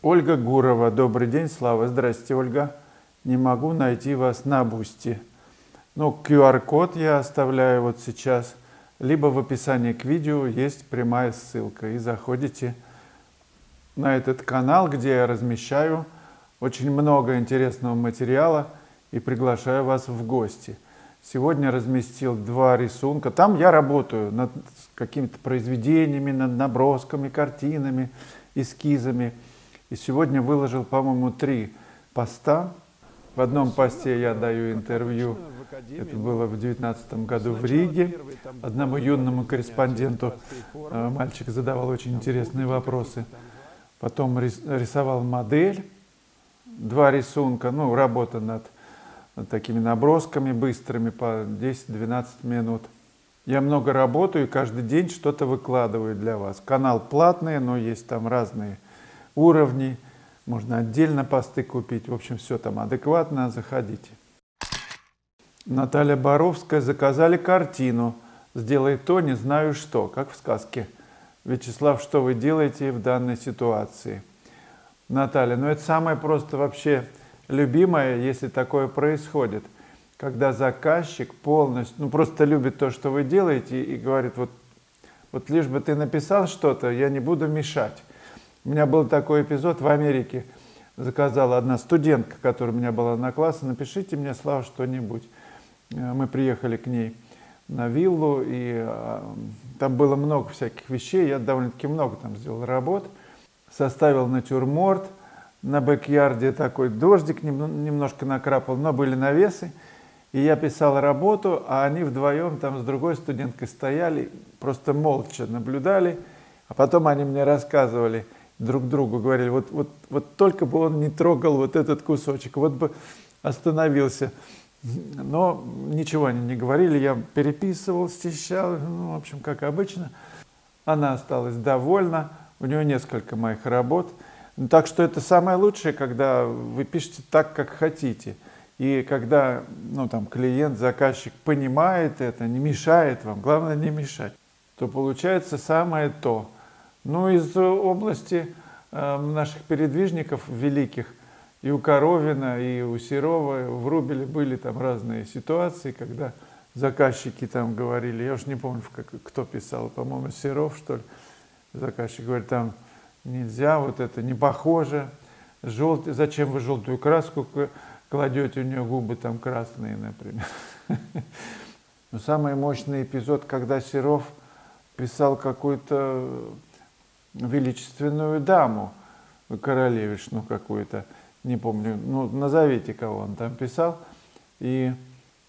Ольга Гурова. Добрый день, Слава. Здрасте, Ольга. Не могу найти вас на Бусти. Ну, QR-код я оставляю вот сейчас. Либо в описании к видео есть прямая ссылка. И заходите на этот канал, где я размещаю очень много интересного материала и приглашаю вас в гости. Сегодня разместил 2 рисунка. Там я работаю над какими-то произведениями, над набросками, картинами, эскизами. И сегодня выложил, по-моему, 3 поста. В одном посте я даю интервью, это было в 2019 году в Риге, одному юному корреспонденту. Мальчик задавал очень интересные вопросы. Потом рисовал модель, 2 рисунка, ну, работа над такими набросками быстрыми по 10-12 минут. Я много работаю и каждый день что-то выкладываю для вас. Канал платный, но есть там разные уровни. Можно отдельно посты купить. В общем, все там адекватно. Заходите. Наталья Боровская. Заказали картину. Сделай то, не знаю что. Как в сказке. Вячеслав, что вы делаете в данной ситуации? Наталья, ну это самое просто вообще любимое, если такое происходит. Когда заказчик полностью, ну просто любит то, что вы делаете, и говорит, вот лишь бы ты написал что-то, я не буду мешать. У меня был такой эпизод в Америке. Заказала одна студентка, которая у меня была на классе, напишите мне, Слава, что-нибудь. Мы приехали к ней на виллу, и там было много всяких вещей, я довольно-таки много там сделал работ. Составил натюрморт, на бэк-ярде такой дождик немножко накрапал, но были навесы. И я писал работу, а они вдвоем там с другой студенткой стояли, просто молча наблюдали. А потом они мне рассказывали, друг другу говорили, вот только бы он не трогал вот этот кусочек, вот бы остановился. Но ничего они не говорили, я переписывал, стещал, ну, в общем, как обычно. Она осталась довольна, у нее несколько моих работ. Так что это самое лучшее, когда вы пишете так, как хотите. И когда ну, там, клиент, заказчик понимает это, не мешает вам, главное не мешать, то получается самое то. Ну, из области наших передвижников великих, и у Коровина, и у Серова, в Рубеле были там разные ситуации, когда заказчики там говорили, я уж не помню, кто писал, по-моему, Серов, что ли, заказчик говорит, там нельзя, вот это не похоже, желтый, зачем вы желтую краску кладете, у нее губы там красные, например. Но самый мощный эпизод, когда Серов писал какую-то величественную даму, королевич, ну какую-то, не помню, ну назовите, кого он там писал, и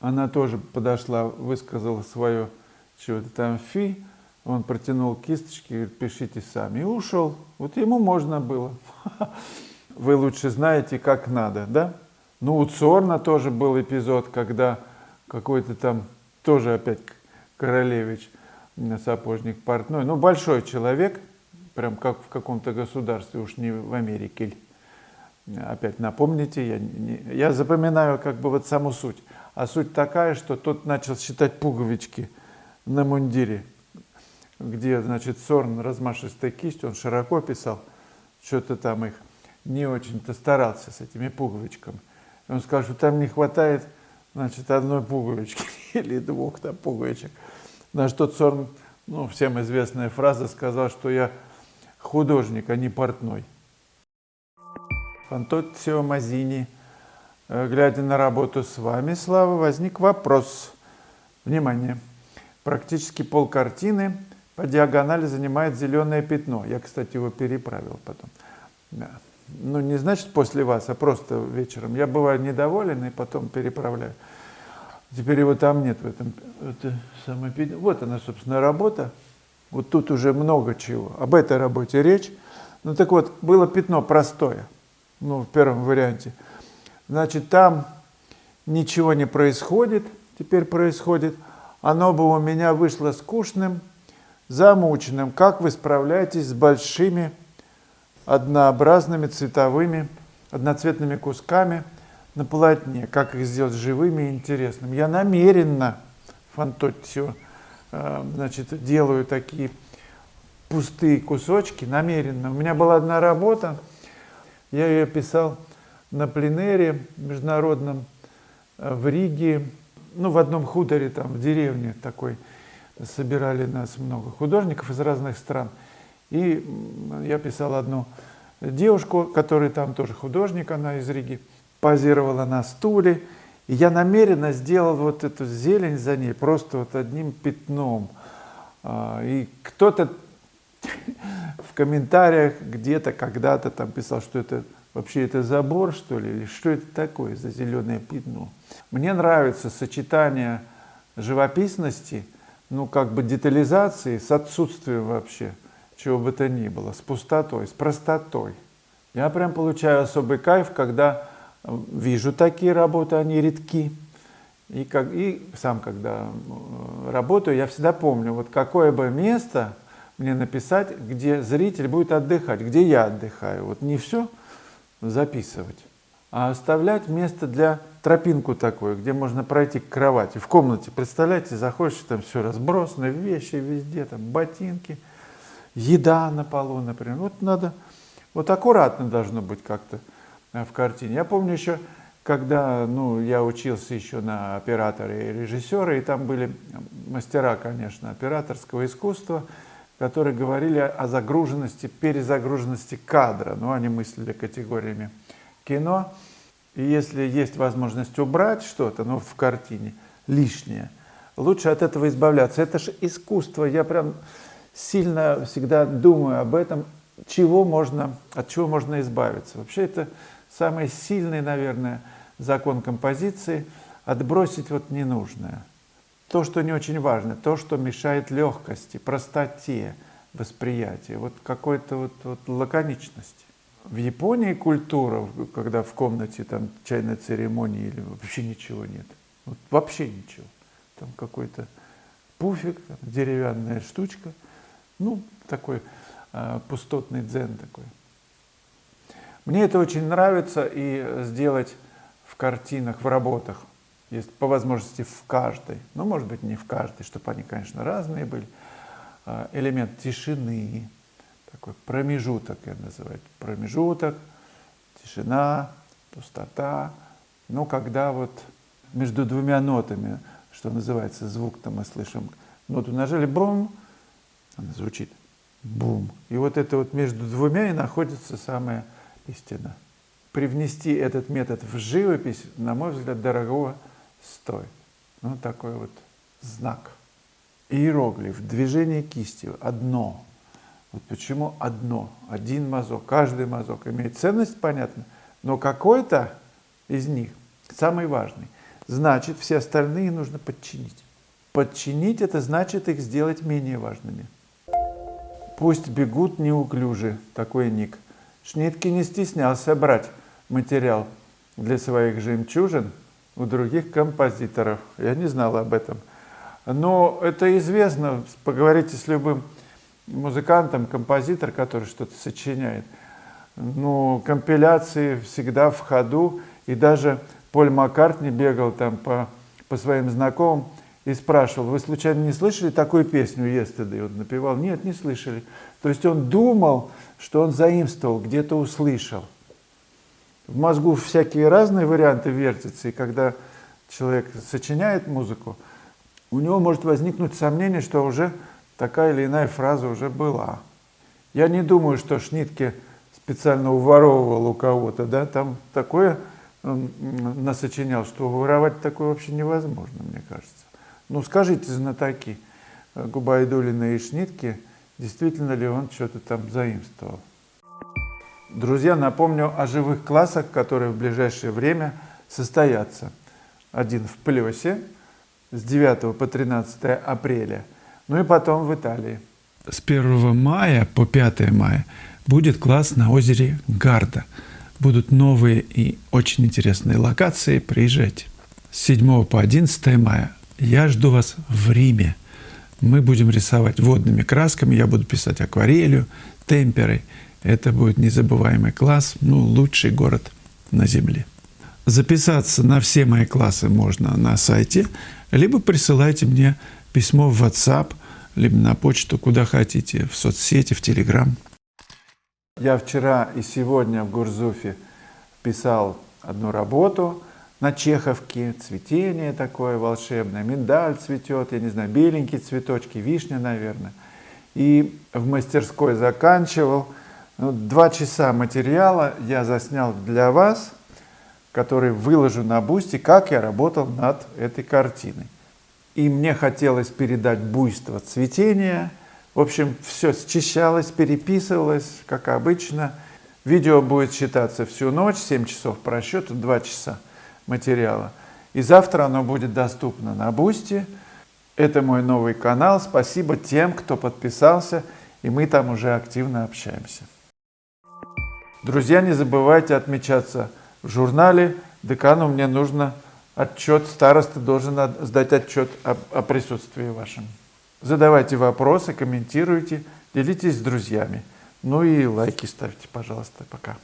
она тоже подошла, высказала свое чего-то там фи, он протянул кисточки, говорит, пишите сами, и ушел. Вот ему можно было. Вы лучше знаете, как надо, да? Ну, у Цорна тоже был эпизод, когда какой-то там, тоже опять королевич, сапожник портной, ну, большой человек, прям как в каком-то государстве, уж не в Америке. Опять напомните, я запоминаю как бы вот саму суть. А суть такая, что тот начал считать пуговички на мундире, где, значит, Цорн размашистой кистью, он широко писал, что-то там их не очень-то старался с этими пуговичками. И он сказал, что там не хватает, значит, одной пуговички или 2 там пуговичек. На что Цорн, ну, всем известная фраза, сказал, что я художник, а не портной. Фантоцио Мазини. Глядя на работу с вами, Слава, возник вопрос. Внимание. Практически полкартины по диагонали занимает зеленое пятно. Я, кстати, его переправил потом. Да. Ну, не значит после вас, а просто вечером. Я бываю недоволен и потом переправляю. Теперь его там нет в этом. Это самое пятно. Вот она, собственно, работа. Вот тут уже много чего. Об этой работе речь. Ну, так вот, было пятно простое. Ну, в первом варианте. Значит, там ничего не происходит. Теперь происходит. Оно бы у меня вышло скучным, замученным. Как вы справляетесь с большими однообразными цветовыми, одноцветными кусками на полотне? Как их сделать живыми и интересными? Я намеренно, Фантоцио, значит, делаю такие пустые кусочки, намеренно. У меня была одна работа, Я ее писал на пленэре международном в Риге, ну, в одном хуторе, там, в деревне такой, собирали нас много художников из разных стран. И я писал одну девушку, которая там тоже художник, она из Риги, позировала на стуле. И я намеренно сделал вот эту зелень за ней просто вот одним пятном. И кто-то в комментариях где-то когда-то там писал, что это вообще это забор, что ли, или что это такое за зеленое пятно. Мне нравится сочетание живописности, ну как бы детализации с отсутствием вообще чего бы то ни было, с пустотой, с простотой. Я прям получаю особый кайф, когда вижу такие работы, они редки. И сам, когда работаю, я всегда помню, вот какое бы место мне написать, где зритель будет отдыхать, где я отдыхаю. Вот не все записывать, а оставлять место для тропинку такую, где можно пройти к кровати. В комнате, представляете, заходишь, там все разбросано, вещи везде, там ботинки, еда на полу, например. Вот надо, вот аккуратно должно быть как-то в картине. Я помню еще, когда я учился еще на оператора и режиссера, и там были мастера, конечно, операторского искусства, которые говорили о загруженности, перезагруженности кадра. Они мыслили категориями кино. И если есть возможность убрать что-то, в картине лишнее, лучше от этого избавляться. Это же искусство. Я прям сильно всегда думаю об этом, от чего можно избавиться. Вообще это самый сильный, наверное, закон композиции – отбросить вот ненужное. То, что не очень важно, то, что мешает легкости, простоте восприятия, вот какой-то вот лаконичности. В Японии культура, когда в комнате там чайной церемонии или вообще ничего нет. Вот вообще ничего. Там какой-то пуфик, там, деревянная штучка, такой пустотный дзен такой. Мне это очень нравится, и сделать в картинах, в работах, есть по возможности в каждой, может быть не в каждой, чтобы они, конечно, разные были, элемент тишины, такой промежуток, я называю, промежуток, тишина, пустота, когда вот между двумя нотами, что называется, звук-то мы слышим, ноту нажали, бум, она звучит, бум, и вот это вот между двумя и находится самая истина. Привнести этот метод в живопись, на мой взгляд, дорого стоит. Такой вот знак. Иероглиф, движение кистью, одно. Вот почему одно, один мазок, каждый мазок имеет ценность, понятно, но какой-то из них, самый важный, значит, все остальные нужно подчинить. Подчинить – это значит их сделать менее важными. Пусть бегут неуклюже, такой ник. Шнитке не стеснялся брать материал для своих жемчужин у других композиторов. Я не знал об этом. Но это известно. Поговорите с любым музыкантом, композитор, который что-то сочиняет. Компиляции всегда в ходу. И даже Поль Маккартни бегал там по своим знакомым и спрашивал: вы случайно не слышали такую песню «Yesterday»? Он напевал: нет, не слышали. То есть он думал, что он заимствовал, где-то услышал. В мозгу всякие разные варианты вертятся, и когда человек сочиняет музыку, у него может возникнуть сомнение, что уже такая или иная фраза уже была. Я не думаю, что Шнитке специально уворовывал у кого-то, да, там такое он насочинял, что воровать такое вообще невозможно, мне кажется. Скажите, знатоки Губайдуллина и Шнитке, действительно ли он что-то там заимствовал. Друзья, напомню о живых классах, которые в ближайшее время состоятся. Один в Плёсе с 9 по 13 апреля, и потом в Италии. С 1 мая по 5 мая будет класс на озере Гарда. Будут новые и очень интересные локации, приезжайте. С 7 по 11 мая я жду вас в Риме. Мы будем рисовать водными красками, я буду писать акварелью, темперой. Это будет незабываемый класс, лучший город на Земле. Записаться на все мои классы можно на сайте, либо присылайте мне письмо в WhatsApp, либо на почту, куда хотите, в соцсети, в Telegram. Я вчера и сегодня в Гурзуфе писал одну работу на чеховке, цветение такое волшебное, миндаль цветет, я не знаю, беленькие цветочки, вишня, наверное. И в мастерской заканчивал. 2 часа материала я заснял для вас, который выложу на Бусти, как я работал над этой картиной. И мне хотелось передать буйство цветения. В общем, все счищалось, переписывалось, как обычно. Видео будет считаться всю ночь, 7 часов по расчету, 2 часа материала. И завтра оно будет доступно на Бусти. Это мой новый канал. Спасибо тем, кто подписался, и мы там уже активно общаемся. Друзья, не забывайте отмечаться в журнале. Декану мне нужно отчет, староста должен сдать отчет о присутствии вашем. Задавайте вопросы, комментируйте, делитесь с друзьями. Ну и лайки ставьте, пожалуйста. Пока.